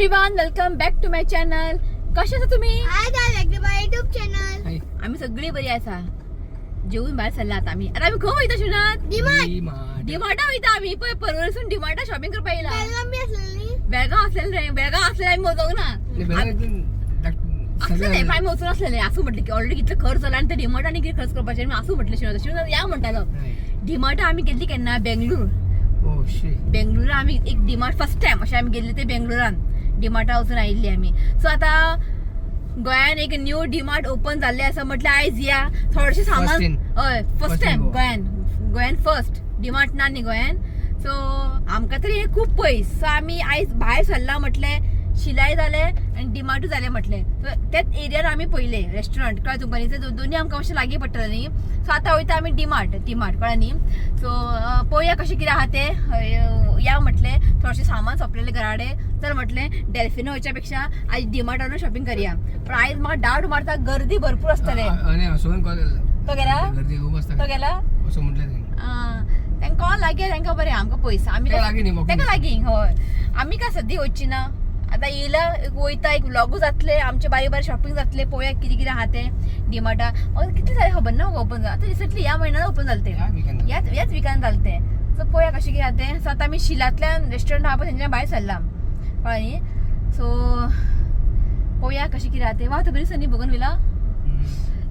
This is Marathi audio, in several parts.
Everyone, welcome back to my channel. कशा आसा तुम्ही? YouTube channel. आम्ही सगळी बरी आसा. जेवून भायर सरला आता आम्ही खंय वयता शिवनाथ? डिमार्टा वयता आम्ही. पळय परवरसून डिमार्टा शॉपिंग करपाक येयला. बेळगाव असलेले रे, बेळगाव असलेले आम्ही मोजूंक ना. असलेले फाय मोजून असलेले. असं म्हटलं की ऑलरेडी कितलं खर्च जाला आणि ते डिमार्ट आणि किती खर्च करपाचे. मी असं म्हटलं शिवनाथ या म्हणटालो. डिमार्ट आम्ही गेल्ली केन्ना बेंगळूर. बेंगळूर आम्ही एक डिमार्ट फर्स्ट टाइम अशें आम्ही गेल्ले ते बेंगळुरान. डिमार्टा वचून आयिल्ली आम्ही. सो आता गोंयान एक न्यू डिमार्ट ओपन जाल्ले आसा. म्हटल्यार आयज या थोडेशें सामान. हय, फर्स्ट टाइम गोंयान फर्स्ट डिमार्ट ना न्ही गोंयान. सो आमकां तरी हे खूब पयस. सो आमी आयज भायर सरला. म्हटलें शिलाई जाले आनी डिमार्टूय जाले म्हटलें. सो त्याच एरियार आमी पयले रेस्टॉरंट कळ्ळें तुमकां न्ही. दोन्ही आमकां मातशें लागीं पडटलें न्ही. सो आतां वयता आमी डिमार्ट कळ्ळें न्ही. सो पळोवया कशें कितें आहा तें. या म्हटलें थोडेशें सामान सोंपलेलें घराडे. चल म्हटलें डेल्फिनो वयच्या पेक्षा आयज डिमार्टान शॉपिंग करया. पण आयज म्हाका डावट मारता गर्दी भरपूर आसतले. तो गेला तो गेला तांकां कॉल लागया. तांकां बरें आमकां पयस आमी ताका लागीं. हय आमी काय सद्या वयची ना. आता येयला वयता एक व्लॉगूच जातले. आमचे बारीक बारीक शॉपिंग जातले. पळोवया कितें कितें आहा तें डिमार्टा. कितले जाले खबर ना ओपन जाला. आतां रिसंटली ह्या म्हयन्यान ओपन जालें तें. ह्याच विकान जालें तें. सो पळोवया कशें कितें आहा तें. सो आतां आमी शिलांतल्यान रेस्टॉरंट आहा पळय तेंच्या भायर सरला कळ्ळें न्ही. सो पळोवया कशें कितें आहा तें. वा बरी सनी बघून विला.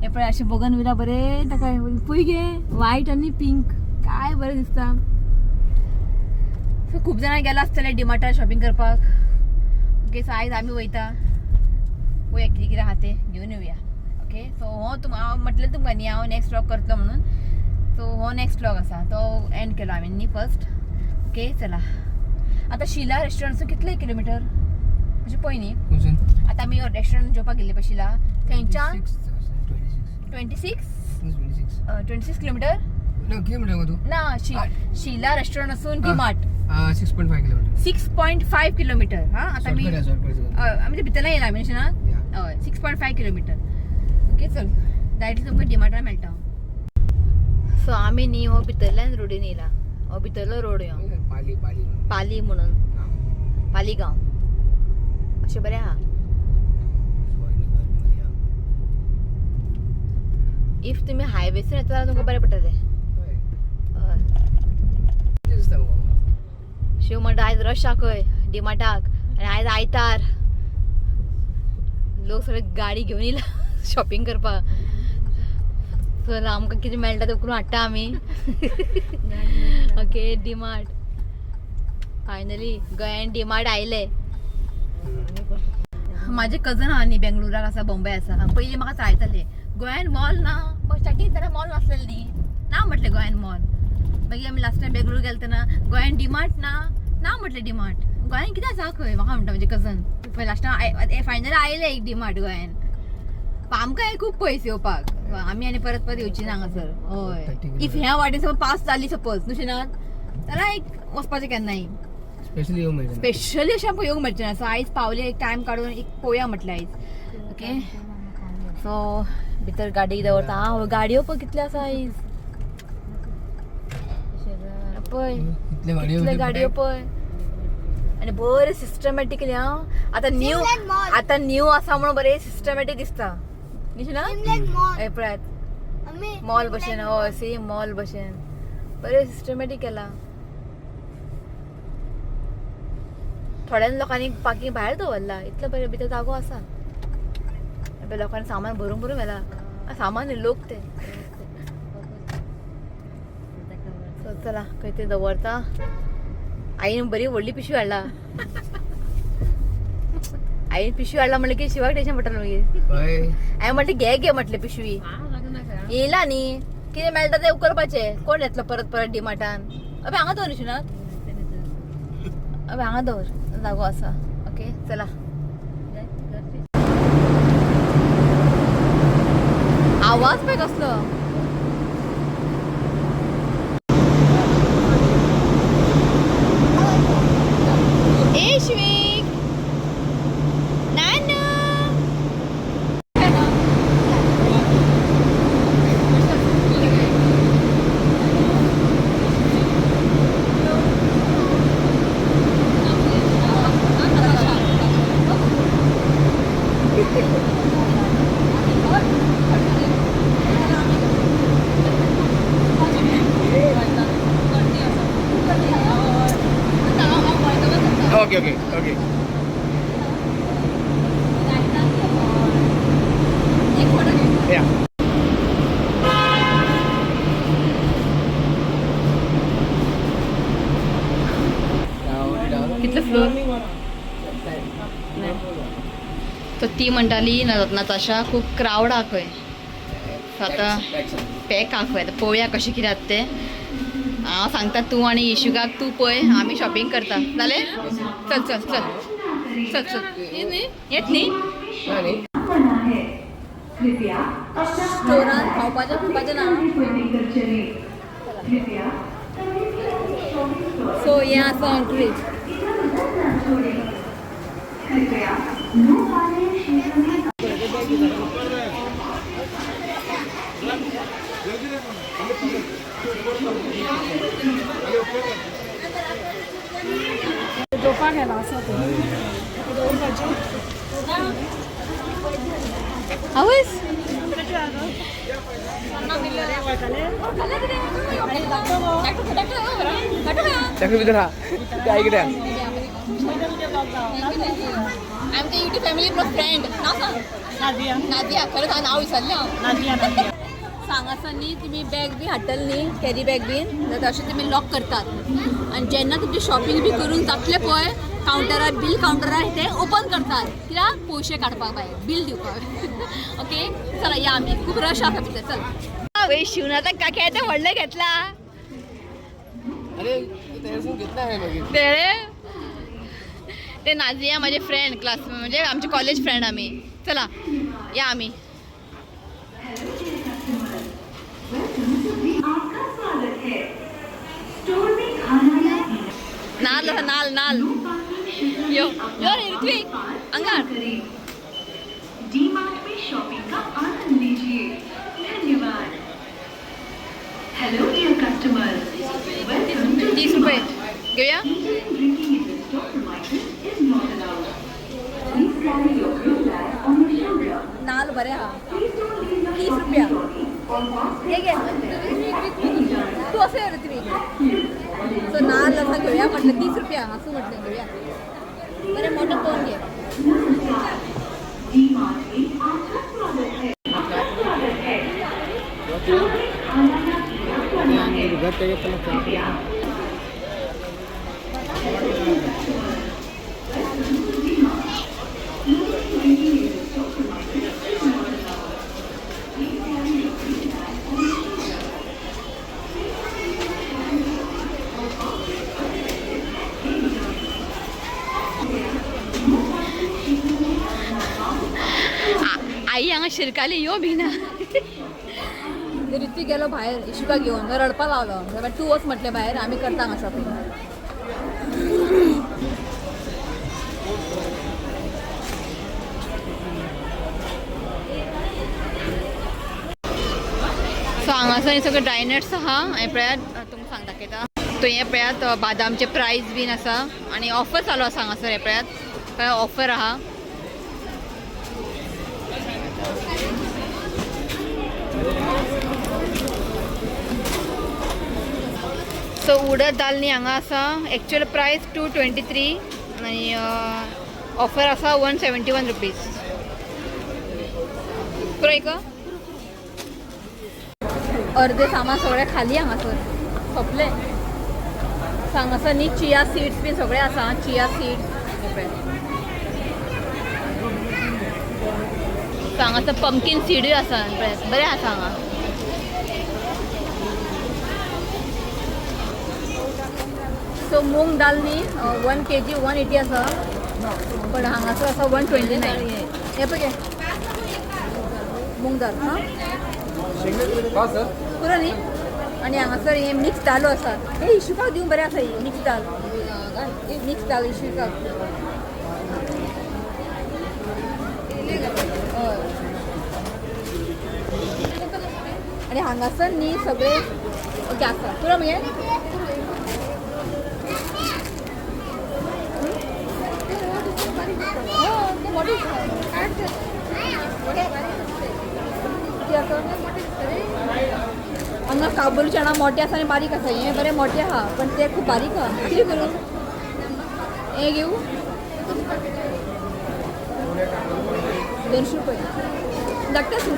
हे पळय अशें बघून विला बरें. ताका पळय गे व्हायट आनी पिंक काय बरें दिसता. सो खूब जाणां गेला आसतले डिमार्टार शॉपिंग करपाक. ओके सो आयज आमी वयता. पळोवया कितें कितें आहा तें घेवन येवया. ओके सो हो हांव म्हटलें तुमकां न्ही हांव नेक्स्ट व्लॉग करतलो म्हणून. सो हो नेक्स्ट व्लॉग आसा तो एंड केलो हांवें न्ही फर्स्ट. ओके चला आतां शिला रेस्टॉरंटसून कितले किलोमिटर म्हणजे पळय न्ही. आतां आमी रेस्टॉरंट जेवपाक गेल्ले पळय शिला थंयच्या 26 किलोमिटर ना. शिला रेस्टॉरंट असून डिमार्ट 6.5 किलोमीटर. हा आता मी म्हणजे भितरला येयला आमी ना. हय 6.5 किलोमीटर. ओके चल डायरेक्टली तुमकां डिमार्टार मेळटा. सो आमी न्ही हो भितरल्यान रोडीन येयला. हो भितरलो रोड यो पाली म्हणून पाली गांव अशें बरें आहा. इफ तुमी हायवेसून येता जाल्यार तुमकां बरें पडटलें. शिव म्हणटा आयज रश आहा खंय डिमार्टाक आनी आयज आयतार लोक सगळे गाडी घेवन येयला शॉपिंग करपाक. सो आमकां कितें मेळटा तें करून हाडटा आमी. ओके डिमार्ट फायनली गोंयान डिमार्ट आयले. म्हाजे कजन आहा न्ही बेंगळुराक आसा बॉम्बे आसा. पयलीं म्हाका चाळयताले गोंयान मॉल ना. पण स्टार्टींग तेन्ना मॉल नासलेले न्ही. ना म्हटलें गोंयान मॉल. मागीर आमी लास्ट टायम बेंगळूर गेले तेन्ना गोंयान डिमार्ट ना म्हटलें डिमार्ट गोंयान कितें आसा खंय म्हाका म्हणटा म्हणजे कजन. लास्ट टायम फायनली आयले एक डिमार्ट गोंयान. आमकां खूब पयस येवपाक. आमी आनी परत येवची ना हांगासर. हय इफ ह्या वाटेन समज पास जाली सपोज नुशेनाथ जाल्यार एक वचपाचें केन्नाय स्पेशली अशें आमकां येवंक मेळचें ना. सो आयज पावले एक टायम काडून एक पळोवया म्हटलें आयज. ओके सो भितर गाडी दवरता. हांव गाडयो पळय कितल्यो आसा आयज. पळय कितले गाडयो पळय आनी बरें सिस्टमॅटिकली. हांव आतां न्यू आसा म्हणून बरें सिस्टमॅटीक दिसता न्ही ना. हे पळयात मॉल भशेन. हय सेम मॉल भशेन बरें सिस्टमॅटीक केला. थोड्या लोकांनी पार्किंग भायर दवरला. इतलो बरें भितर जागो आसा. लोकांनी सामान भरून व्हेला. सामान लोक ते चला खंय ते दवरता. आईन बरी व्हडली पिशवी हाडला. आईन पिशवी हाडला म्हणलें की शिवाक टेन्शन पडटलें मागीर. हांवें म्हटलें घे म्हटलें पिशवी. येयला न्ही कितें मेळटा तें करपाचें. कोण येतलो परत डिमार्टान. अबे हांगा दवर ना अबे हांगा दवर जागो आसा. ओके चला आवाज पळय कसलो. ए श्वेक नानू फ्लोर तर ती म्हणटाली नाताशा खूब क्रावड हा खंय सो आतां पॅक हा खंय आतां पळोवया कशें कितें जाता तें हांव सांगता तूं आनी इशुकाक तूं पळय आमी शॉपिंग करता जालें चल चल चल चल चल येत न्ही स्टोरान खावपाचें पिवपाचें ना सो हें आसा एंट्री आवयस आमच्या युट्यूब फॅमिली फ्रेंड नादिया खरं सांग नाव विसरलें हांव सांग आसा न्ही तुमी बॅग बी हाडटले न्ही कॅरी बॅग बीन जाल्यार अशें तुमी लॉक करतात आनी जेन्ना तुमची शॉपिंग बी करून जातलें पळय कावंटरार बील कावंटरार ते ओपन करतात कित्याक पयशे काडपाक भायर बील दिवपाक ओके चला या आमी खूब रश आसा भितर चल आवय शिवनाथ काक्या ते व्हडलें घेतला ते नाझिया माझे फ्रेंड क्लास म्हणजे आमचे कॉलेज फ्रेंड आम्ही चला या आम्ही नाल नाल नाल यो यो ऋत्विक अंगार डीमार्ट में शॉपिंग का आनंद लीजिए धन्यवाद hello dear customers welcome to 30 रुपये घेऊया नाल बरे हा 30 रुपया हे घे तू असं ऋत्विक सो नाल असा घेऊया म्हटलं 30 रुपया असं म्हटलं घेऊया बरे मोठं कोण घे आई हांगा शिरकाली यो भिना ऋत्विक गेलो भायर इशुका घेवन रडपा लावलो जाल्यार तूं वच म्हटलें भायर आमी करता हांगा शॉपिंग सो हांगासर हे सगळे ड्रायनट्स आहा हे पळयात तुमकां सांग दाखयता तो हे पळयात बादामचे प्रायस बीन आसा आनी ऑफर चालू आसा हांगासर हे पळयात ऑफर आहा सो उडद दाल न्ही हांगा आसा एक्चुअल प्रायस 223 आनी ऑफर आसा 171 रुपीज पुराय का अर्धे सामान सगळें खाली हांगासर सोंपलें हांगासर न्ही चिया सीड्स बी सगळें आसा चिया सीड्स हांगासर पंपकीन सीडूय आसा बरें आसा हांगा सो मूंग दाल न्ही 1 kg 180 आसा पण हांगासर आसा 129 हे पळय मूंग दाल हां पुरो न्ही आनी हांगासर हे मिक्स दालो आसा हे इशुकाक दिवंक बरें आसा ही मिक्स दाल इशुकाक हय आनी हांगासर न्ही सगळे ओके आसा पुरो मगे हांगा काबूल चणा मोठे आसा आनी बारीक आसा हे बरे मोठे आहा पण ते खूब बारीक आहा कितें करूं हे घेऊ 200 रुपये धाकटे तूं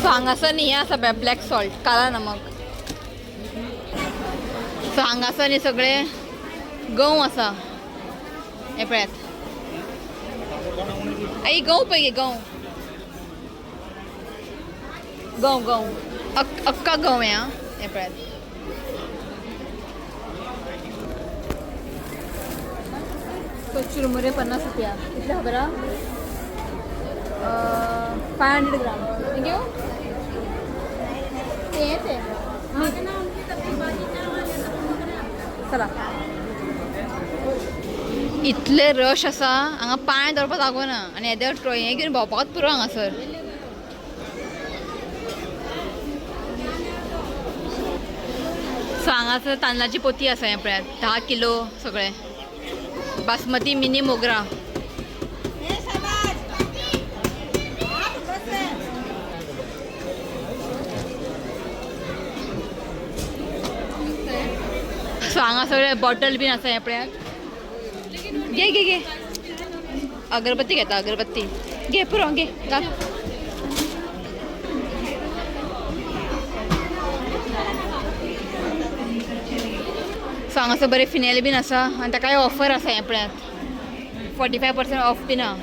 सो हांगासर न्ही हे आसा ब्लॅक सॉल्ट काळा नमक सो हांगासर न्ही सगळे गंव आसा हे पळयात आई गंव पळय गे गंव गंव गंव अक्का गंव आहे हे पळयात तो चुरमुरे 50 रुपया कितले खबर 500 ग्राम थँक्यू ते चला इतले रश आसा हांगा पांय दवरपाक जागो ना आनी येद्या हें घेवन भोंवपाकच पुरो हांगासर सो हांगासर तांदळाची पोती आसा हें पळयात 10 किलो सगळे बासमती मिनी मोगरा सो हांगा सगळे बॉटल बीन आसा हें पळयात घे घे घे अगरबत्ती घेता अगरबत्ती घे पुरो घे घाल सो हांगासर बरे फिनेल बीन आसा आनी ताका ऑफर आसा हें पळयात 45% ऑफ बीन आहा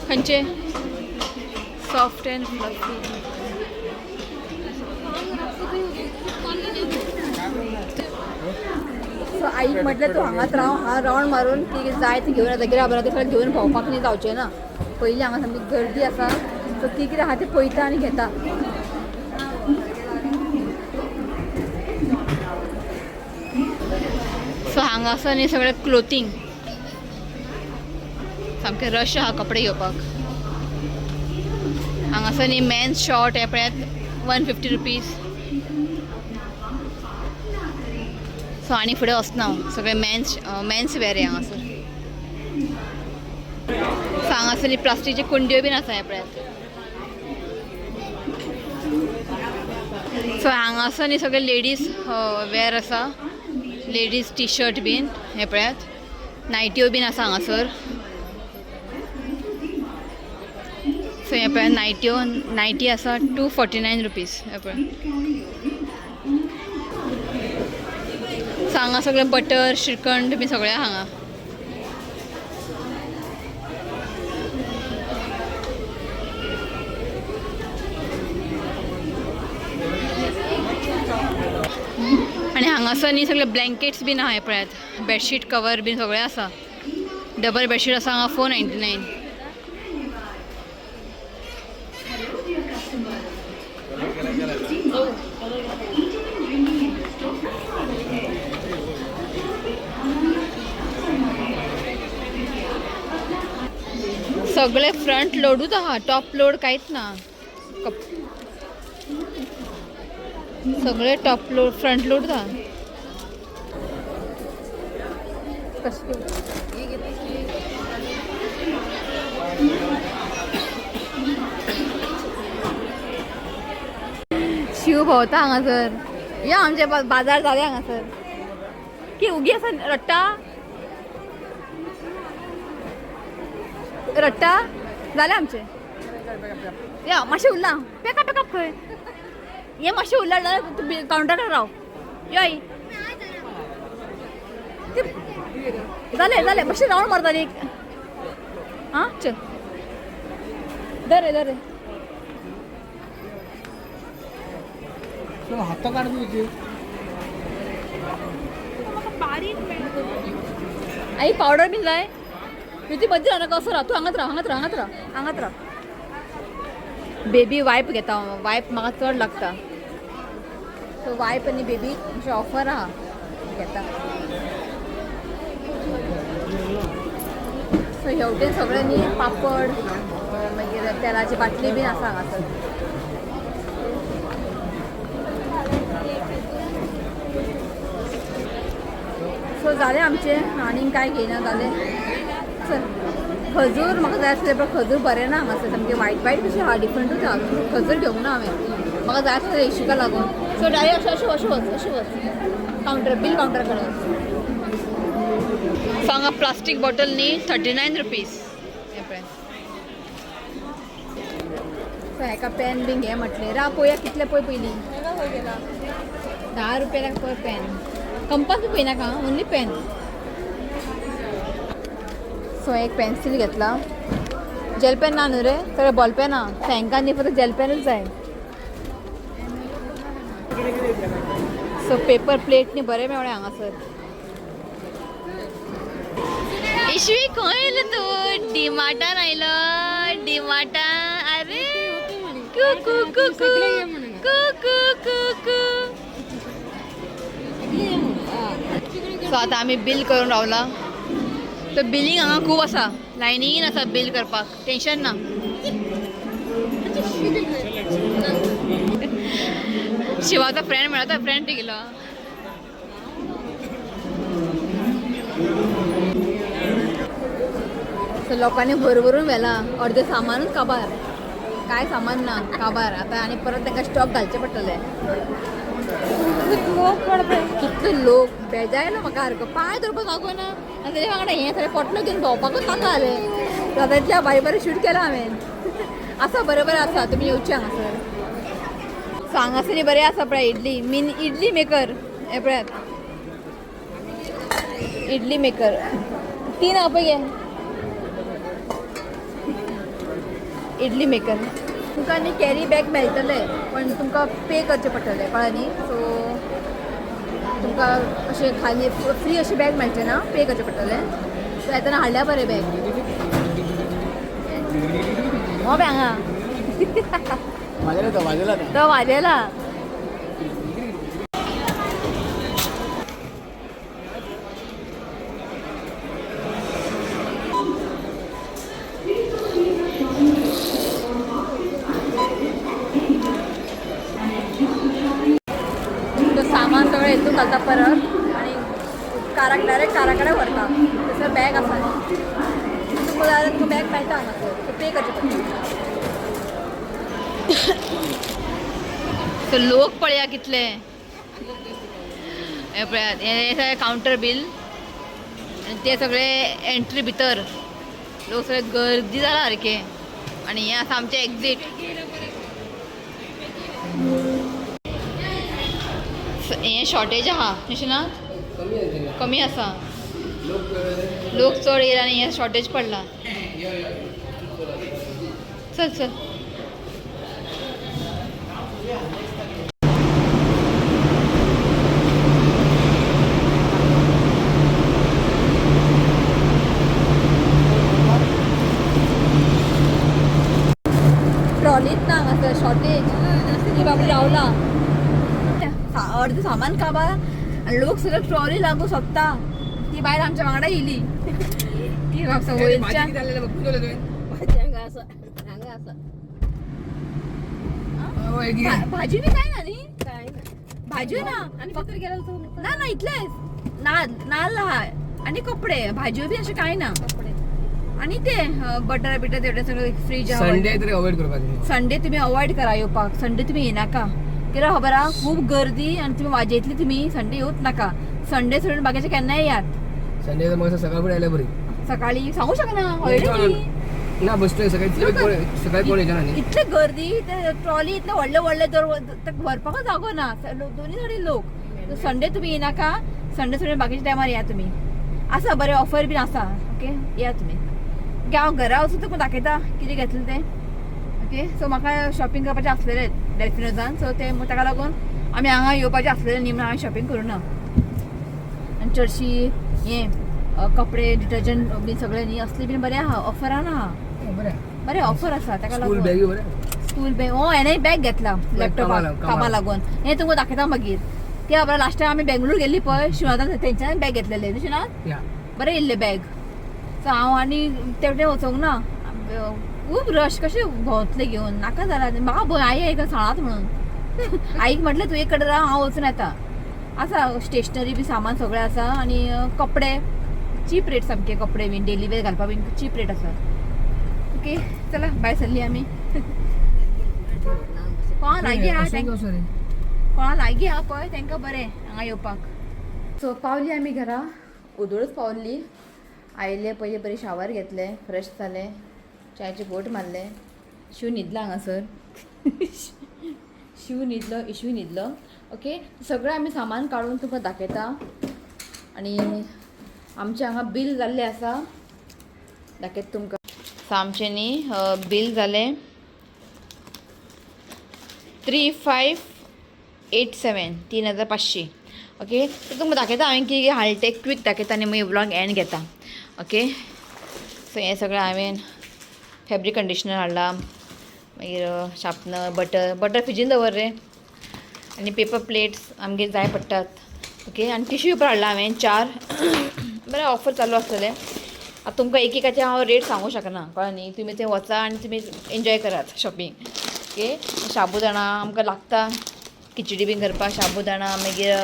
खंयचे सॉफ्ट एंड फ्लफी सो आईक म्हटलें तूं हांगाच राव हांव रावंड मारून ती जाय ती घेवन येता कित्याक खबर तेका घेवन भोंवपाक न्ही जावचें ना पयलीं हांगा सामकी गर्दी आसा सो ती कितें आहा ती पळयता आनी घेता सो हांगासर न्ही सगळें क्लोथींग सामकें रश आहा कपडे घेवपाक हांगासर न्ही मेन्स शॉर्ट हे पळयात 150 रुपीज सो आनी फुडें वचना सगळे मेन्स वेअर आहे हांगासर सो हांगासर न्ही प्लास्टीकचे कुंड्यो बीन आसा हे पळयात सो हांगासर न्ही सगळे लेडीज वेअर आसा लेडीज टी शर्ट बीन हे पळयात नायट्यो बीन आसा हांगासर सो हे पळयात नायटी आसा 249 रुपीज हे पळय सो हांगा सगळे बटर श्रीखंड बी सगळे हांगा आनी हांगासर न्ही सगळे ब्लँकेट्स बीन आहा हे पळयात बेडशीट कवर बीन सगळे आसा डबल बेडशीट आसा हांगा 499 सगळे फ्रंट लोडूच आहा टॉप लोड कांयच ना सगळे टॉप लोड फ्रंट लोड आहा शिव भोंवता हांगासर या आमचे बाजार जाले हांगासर की उगी आसा रट्टा जाले आमचे या मातशें उरला पेकअप खंय हे मातशें उरला जाल्यार कावंटरार राव यो आई जालें मातशें रावंड मारता न्ही आं चल दर हात काढ आई पावडर बीन जाय ती मदीं रावनाका असो राव तूं हांगात राव बेबी वायप घेता वायप म्हाका चड लागता सो वायप आनी बेबी अशें ऑफर आहा घेता सो हेवटेन सगळे न्ही पापड मागीर तेलाची बाटली बीन आसा हांगासर सो जालें आमचें आनीक कांय घेयना जालें चल खजूर म्हाका जाय आसलें पण खजूर बरें ना हांगासर सामकें वायट कशें आहा डिफरंटूच आहा खजूर घेवंक ना हांवें म्हाका जाय आसलें इशिका लागून सो डायरेक्ट अशें वच बिल कावंटर कडेन सो हांगा प्लास्टीक बॉटल न्ही 39 रुपीज हे पळय सो हेका पेन बीन घे म्हटलें राव पळोवया कितले पळय पयलीं 10 रुपयाक पर पेन कंपास बी पेना का ओनली पेन. सो एक पेन्सिल घेतला. जेल पेन ना न्हू रे सगळें बॉल पेन ना थँका न्ही फक्त जेल पेनूच जाय. सो पेपर प्लेट न्ही बरें मेवळें हांगासर. इश्वी खंय येयलो तूं डिमार्टान आयलो डिमार्टा. अरे कुकू कुकू कुकू कुकू. सो आतां आमी बील करून रावला. तो बिलींग हांगा खूब आसा लायनीन आसा बील करपाक टेन्शन ना. शिवाचो फ्रेंड मेळ्ळा तो फ्रेंड गेलो. सो लोकांनी भरभरून व्हेला अर्धे सामानूच काबार काय सामान ना काबार. आतां आनी परत तांकां स्टॉक घालचे पडटले. कितले लोक बेजायलो म्हाका सारको पांय धरपाक लागना. आनी तेजे वांगडा हें सगळें पोटलो घेवन भोंवपाकूच नाका जालें. आतां इतल्या बारी बारी शूट केला हांवें. आसा बरें आसा तुमी येवचें हांगासर. सो हांगासर न्ही बरें आसा पळय इडली इडली मेकर. हे पळयात इडली मेकर 3 हा पळय घे. इडली मेकर तुमकां न्ही कॅरी बॅग मेळटले पण तुमकां पे करचें पडटलें कळ्ळें न्ही. सो तुमकां अशें खाली फ्री अशी बॅग मेळचें ना पे करचें पडटलें. सो येताना हाडल्या बरें बॅग हो बॅग हांगा तो वाजेला. सामान सगळें हितून घालता परत आनी डायरेक्ट काराकडे व्हरता. थंयसर बॅग आसा न्ही तुमकां जाय जाल्यार तुका बॅग मेळटा हांगासर पे करचें पडटा. सो लोक पळया कितले. हे पळयात हे सगळें कावंटर बील आनी ते सगळे एंट्री भितर लोक सगळे गर्दी जाला सारके. आनी हें आसा आमचें एक्झीट. हें शॉर्टेज आहा अशें ना कमी आसा लोक चड येयला आनी हें शॉर्टेज पडला. चल चल ट्रॉलीत ना हांगासर शॉर्टेज की बाबा रावला. अर्धे सामान काबार आनी लोक सगळे ट्रॉली लागू सोदता. ती बायल आमच्या वांगडा येयली ती म्हाका वयरच्यान भाजी बी काय ना न्ही भाज्यो ना ना ना इतलेच नाल्ल आहा आनी कपडे भाज्यो बी अशें कांय ना. आनी ते बटर बिटर तेवढे सगळं फ्रीज संडे तुमी अवॉयड करा येवपाक. संडे तुमी येनाका कित्याक खबर आहा खूब गर्दी आनी तुमी वाजयतली तुमी संडे येवच नाका. संडे सोडून बाकीचे केन्नाय यात. संडे सकाळी पण आयल्या बरी सकाळी सांगू शकना हॉलिडे ना बसले सकाळी कोण येना. इतले गर्दी ते ट्रॉली इतले व्हडले व्हडले व्हरपाकूच जागो ना दोन्ही सायडीन लोक. संडे तुमी येनाका. संडे सोडून बाकीच्या टायमार या तुमी. आसा बरें ऑफर बीन आसा ओके या तुमी. हांव घरा वचून तुका दाखयता कितें घेतलें तें ओके. सो म्हाका शॉपिंग करपाचें आसलेलें डेल्फिनोजान. सो ते ताका लागून आमी हांगा येवपाचें आसलेलें न्ही म्हणून हांवें शॉपिंग करूं ना. आनी चडशी हें कपडे डिटर्जंट बीन सगळें न्ही असली बीन बरें आहा ऑफरान आहा बरें ऑफर आसा. ताका लागून स्कूल बॅग हो हेणेय बॅग घेतला लॅपटॉपाक कामा लागून. हें तुमकां दाखयता मागीर. ते खबर लास्ट टायम आमी बेंगळूर गेल्ली पळय शिवाजान तेंच्यान बॅग घेतलेलें तशें ना बरें येयल्ले बॅग. सो हांव आनी तेवटेन वचोंक ना. खूब रश कशें भोंवतले घेवन नाका जाला. म्हाका भंय आई आयका सांगत म्हणून आईक म्हटलें तूं एक कडेन राव हांव वचून येता. आसा स्टेशनरी बी सामान सगळें आसा आनी कपडे चीप रेट सामके कपडे बीन डेली वेअर घालपाक बीन चीप रेट आसा ओके. चला भायर सरली आमी. कोणा लागीं आहा कोणा लागीं आहा पळय तांकां बरें हांगा येवपाक. सो पावली आमी घरा उदोळूच पावल्ली. आयले पयलीं बरी शावर घेतले फ्रेश जालें चायेचे घोट मारले. शिव न्हिदला हांगासर इश्यू न्हिदलो. ओके, सगळें आमी सामान काडून तुमकां दाखयता. आनी आमचें हांगा बील जाल्लें आसा, दाखयता तुमकां. सो आमचें न्ही बील जालें 3587, 3500. ओके, सो तुमकां दाखयता हांवें कितें हाडलें तें क्वीक दाखयता आनी मागीर व्लॉग एंड घेता. ओके, सो हें सगळें हांवें फॅब्रीक कंडिशनर हाडला, मागीर शार्पनर, बटर फ्रिजीन दवर रे, आनी पेपर प्लेट्स आमगेर जाय पडटात. ओके, आनी टिश्यू पेपर हाडला हांवें 4. बरें ऑफर चालू आसतलें. आतां तुमकां एक एकाचे हांव रेट सांगूं शकना, कळ्ळें न्ही. तुमी थंय वचा आनी तुमी एन्जॉय करात शॉपिंग. ओके, शाबुदाणा आमकां लागता खिचडी बीन करपाक, शाबुदाणा, मागीर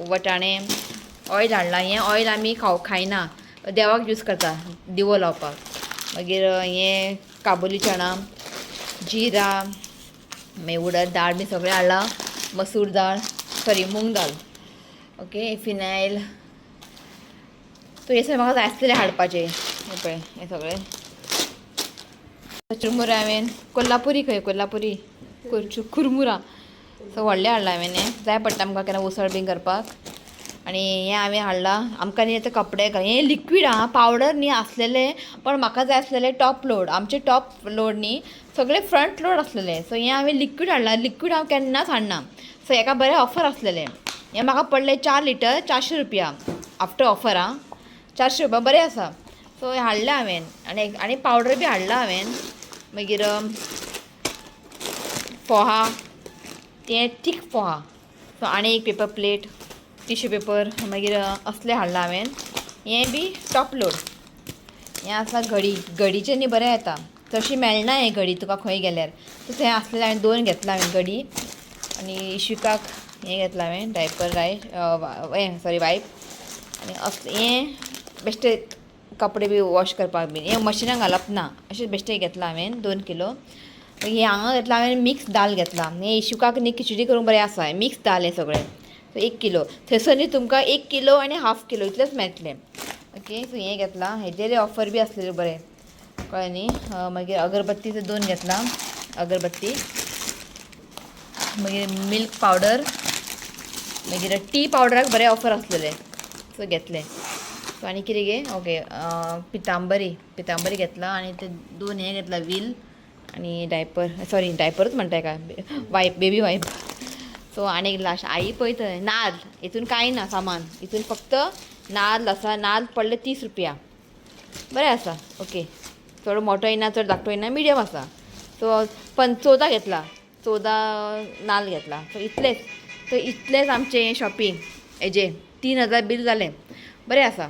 वटाणे. ऑयल हाडला, हें ऑयल आमी खायना, देवाक यूज करता, दिवो लावपाक. मागीर हें काबुली चणा, जिरा, मागीर उडद दाळ बी सगळें हाडला, मसूर दाळ, मूंग दाळ. Okay, phenyl. सो हे सगळें म्हाका जाय आसलेलें हाडपाचें. पळय हें सगळें चुरमुरे हांवें कोल्हापुरी कुरमुरा. सो व्हडलें हाडलां हांवें. हें जाय पडटा आमकां केन्ना उसळ बीन करपाक. आनी हें हांवें हाडलां आमकां न्ही आतां कपडे. हें लिक्वीड आहा, पावडर न्ही आसलेलें, पण म्हाका जाय आसलेलें टॉप लोड. आमचे टॉप लोड न्ही सगळे फ्रंट लोड आसलेले. सो हें हांवें लिक्वीड हाडलां. लिक्वीड हांव केन्नाच हाडना. सो हेका बरें ऑफर आसलेलें. हें म्हाका पडलें 4 लिटर 400 रुपया आफ्टर ऑफर. 400 रुपया बरें आसा. सो हें हाडलें हांवें. आनी पावडर बी हाडला हांवें. मागीर फोहा, तें थीक फोहा. सो आनी एक पेपर प्लेट, टिश्यू पेपर, मागीर असलें हाडलां हांवें. हें बी टॉप लोड. हें आसा घडीचें न्ही बरें येता. तशी मेळना हें घडी तुका खंय गेल्यार. सो थंय आसलेलें हांवें 2 घेतला हांवें घडी. आनी इशिकाक हें घेतलां हांवें डायपर वायप. आनी हें बेश्टें कपडे बी वॉश करपाक बीन. हें मशिनाक घालप ना, अशें बेश्टें घेतलां हांवें 2 किलो. हें हांगा घेतलां हांवें मिक्स दाल घेतला. हें इशुकाक न्ही खिचडी करूंक बरें आसा. मिक्स दाल हें सगळें. So 1 kilo. थंयसर न्ही तुमकां 1 किलो आनी हाफ किलो इतलेंच मेळटलें. ओके, सो हें घेतलां. हेजेर ऑफर बी आसलेलें बरें, कळ्ळें न्ही. मागीर अगरबत्ती 2 घेतलां, अगरबत्ती. मागीर मिल्क पावडर, मागीर टी पावडराक बरें ऑफर आसलेलें, सो घेतलें. सो आनी कितें गे, ओके, पितांबरी घेतला. आनी ते 2 हें घेतला, व्हील आनी डायपरूच म्हणटा काय, वायप, बेबी वायप. सो आनी लास्ट आई पळय थंय नाल्ल. हितून कांय ना सामान, हितून फक्त नाल्ल आसा. नाल्ल पडले 30 रुपया. बरें आसा. ओके, चड मोटो येना, चड धाकटो येना, मिडियम आसा. सो 14 घेतला, 14 नाल्ल घेतला. सो इतलेंच आमचें शॉपिंग. हेजें 3000 बील जालें. बरें आसा.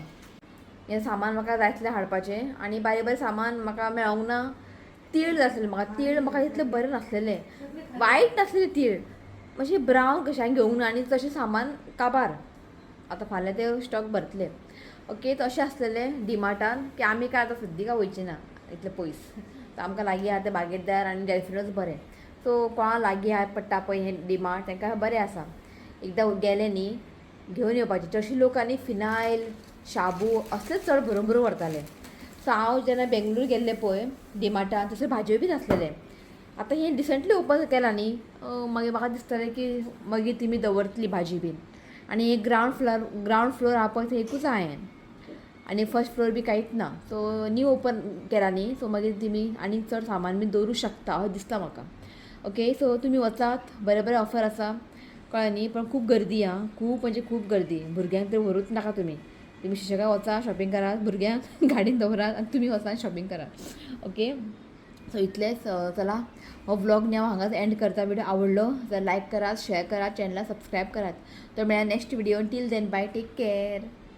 हें सामान म्हाका जाय आसलें हाडपाचें. आनी बारीक सामान म्हाका मेळोंक ना. तीळ जाय आसलें म्हाका. तीळ म्हाका इतलें बरें नासलेलें, वायट नासलेलें तीळ, मातशें ब्रावन कशें हांवें घेवंक ना. आनी तशें सामान काबार. आतां फाल्यां ते स्टॉक भरतले. ओके, तशें आसलेलें डिमार्टान की आमी काय आतां सद्दिका वयचीं ना इतलें पयस. आमकां लागीं आहा तें बागेदार आनी डॅल्फिनूच बरें. सो कोणा लागीं आहा पडटा पळय हें डिमार्ट, तांकां बरें आसा. एकदां गेलें न्ही घेवन येवपाचें. चडशीं लोक आनी फिनायल, शाबू असलेच चड भरून व्हरताले. सो हांव जेन्ना बेंगलूर गेल्लें पळय डिमार्टान, थंयसर भाजयो बीन आसलेले. आतां हें रिसंटली ओपन केलां न्ही, मागीर म्हाका दिसतालें की मागीर तुमी दवरतली भाजी बीन. आनी ग्रावंड फ्लोर आहा पळय थंय एकूच आहा हें, आनी फर्स्ट फ्लोर बी कांयच ना. सो न्यू ओपन केलां न्ही, सो मागीर तुमी आनी चड सामान बीन दवरूं शकता अशें दिसता म्हाका. ओके, सो तुमी वचात, बरें ऑफर आसा, कळ्ळें न्ही. पण खूब गर्दी आहा, खूब म्हणजे खूब गर्दी. भुरग्यांक तर व्हरूच नाका तुमी. सुशेगाद वचा, शॉपिंग करात, भुरग्यांक गाडीन दवरात आनी तुमी वचात शॉपिंग करात. ओके, सो इतलेंच. चला, हो व्लॉग न्ही हांव हांगाच एंड करता. व्हिडिओ आवडलो जाल्यार लायक करात, शेअर करात, चॅनलाक सबस्क्रायब करात. तर मेळ्या next video. Till then bye, take care.